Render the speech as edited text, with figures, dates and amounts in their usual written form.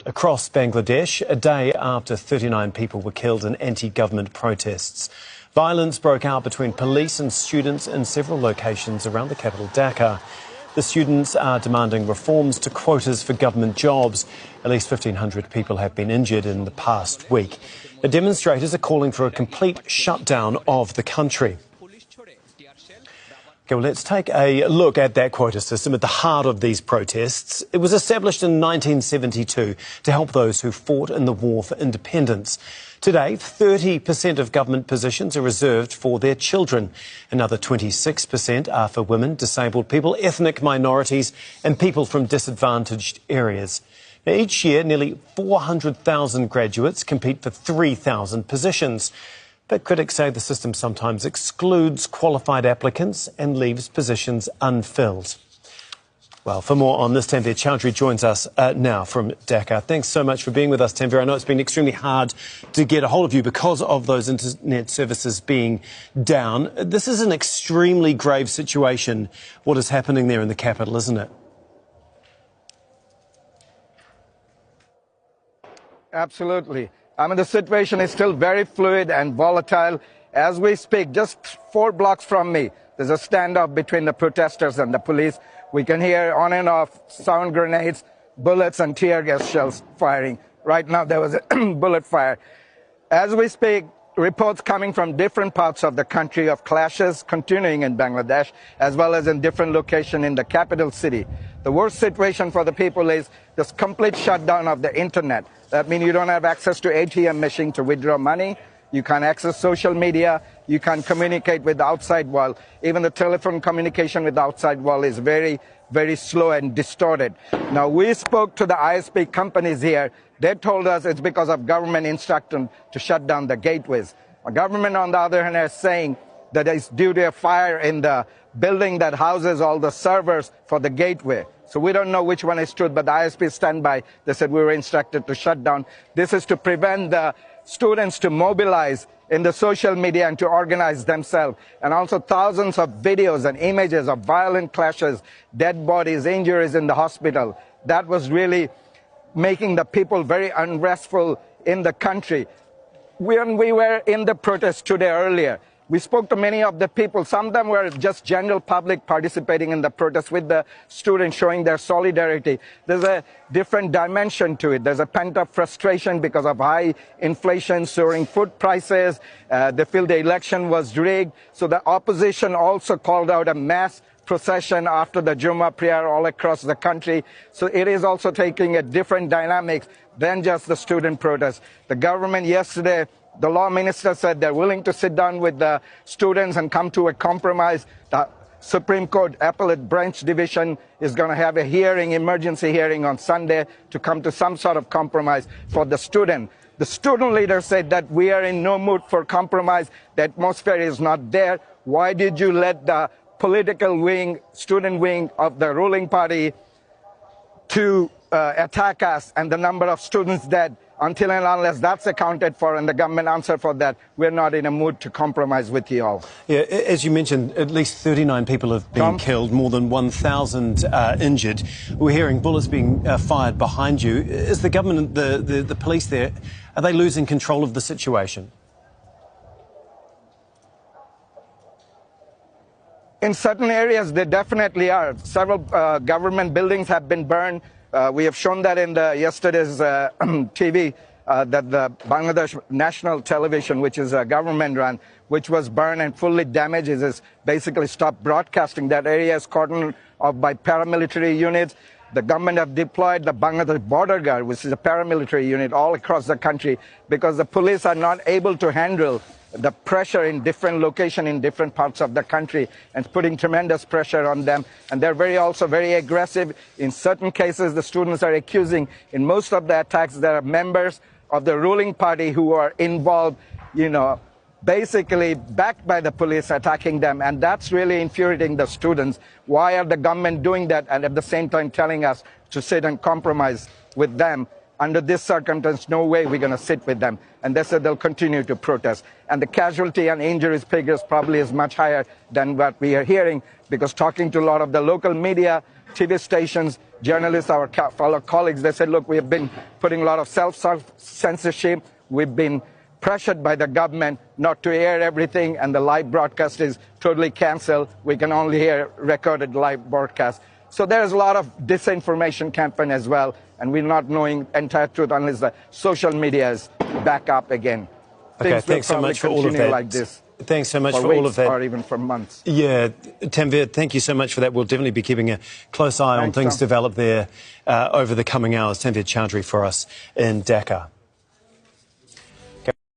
Across Bangladesh, a day after 39 people were killed in anti-government protests. Violence broke out between police and students in several locations around the capital Dhaka. The students are demanding reforms to quotas for government jobs. At least 1,500 people have been injured in the past week. The demonstrators are calling for a complete shutdown of the country. Okay, well, let's take a look at that quota system at the heart of these protests. It was established in 1972 to help those who fought in the war for independence. Today, 30% of government positions are reserved for their children. Another 26% are for women, disabled people, ethnic minorities and people from disadvantaged areas. Now, each year, nearly 400,000 graduates compete for 3,000 positions. But critics say the system sometimes excludes qualified applicants and leaves positions unfilled. Well, for more on this, Tanveer Chowdhury joins us now from Dhaka. Thanks so much for being with us, Tanveer. I know it's been extremely hard to get a hold of you because of those internet services being down. This is an extremely grave situation, what is happening there in the capital, isn't it? Absolutely. I mean, the situation is still very fluid and volatile. As we speak, just 4 blocks from me, there's a standoff between the protesters and the police. We can hear on and off sound grenades, bullets and tear gas shells firing. Right now, there was a bullet fire. As we speak, reports coming from different parts of the country of clashes continuing in Bangladesh, as well as in different locations in the capital city. The worst situation for the people is this complete shutdown of the internet. That means you don't have access to ATM machine to withdraw money. You can't access social media. You can't communicate with the outside world. Even the telephone communication with the outside world is very, very slow and distorted. Now, we spoke to the ISP companies here. They told us it's because of government instruction to shut down the gateways. The government, on the other hand, is saying that it's due to a fire in the building that houses all the servers for the gateway. So we don't know which one is true, but the ISP stand by. They said we were instructed to shut down. This is to prevent the students to mobilize in the social media and to organize themselves. And also thousands of videos and images of violent clashes, dead bodies, injuries in the hospital. That was really making the people very unrestful in the country. When we were in the protest today earlier, we spoke to many of the people. Some of them were just general public participating in the protest with the students, showing their solidarity. There's a different dimension to it. There's a pent-up frustration because of high inflation, soaring food prices. They feel the election was rigged. So the opposition also called out a mass procession after the Juma prayer all across the country. So it is also taking a different dynamics than just the student protest. The government yesterday, the law minister said they're willing to sit down with the students and come to a compromise. The Supreme Court Appellate Branch Division is going to have a hearing, emergency hearing on Sunday to come to some sort of compromise for the student. The student leader said that we are in no mood for compromise. The atmosphere is not there. Why did you let the political wing, student wing of the ruling party to attack us and the number of students dead? Until and unless that's accounted for and the government answer for that, we're not in a mood to compromise with you all. Yeah, as you mentioned, at least 39 people have been killed, more than 1,000 injured. We're hearing bullets being fired behind you. Is the government, the police there, are they losing control of the situation? In certain areas, they definitely are. Several government buildings have been burned. We have shown that in yesterday's TV, that the Bangladesh National Television, which is a government run, which was burned and fully damaged, is basically stopped broadcasting. That area is cordoned off by paramilitary units. The government have deployed the Bangladesh Border Guard, which is a paramilitary unit, all across the country because the police are not able to handle the pressure in different locations in different parts of the country and putting tremendous pressure on them. And they're also very aggressive. In certain cases, the students are accusing, in most of the attacks, there are members of the ruling party who are involved, basically backed by the police attacking them. And that's really infuriating the students. Why are the government doing that and at the same time telling us to sit and compromise with them? Under this circumstance, no way we're going to sit with them. And they said they'll continue to protest. And the casualty and injuries figures probably is much higher than what we are hearing, because talking to a lot of the local media, TV stations, journalists, our fellow colleagues, they said, look, we have been putting a lot of self-censorship. We've been pressured by the government not to air everything, and the live broadcast is totally cancelled. We can only hear recorded live broadcast. So there's a lot of disinformation campaign as well, and we're not knowing entire truth unless the social media is back up again. Okay, thanks so much for all of that. Like this. Thanks so much for weeks all of that. Or even for months. Yeah, Tanveer, thank you so much for that. We'll definitely be keeping a close eye on things develop there over the coming hours. Tanveer Chowdhury for us in Dhaka.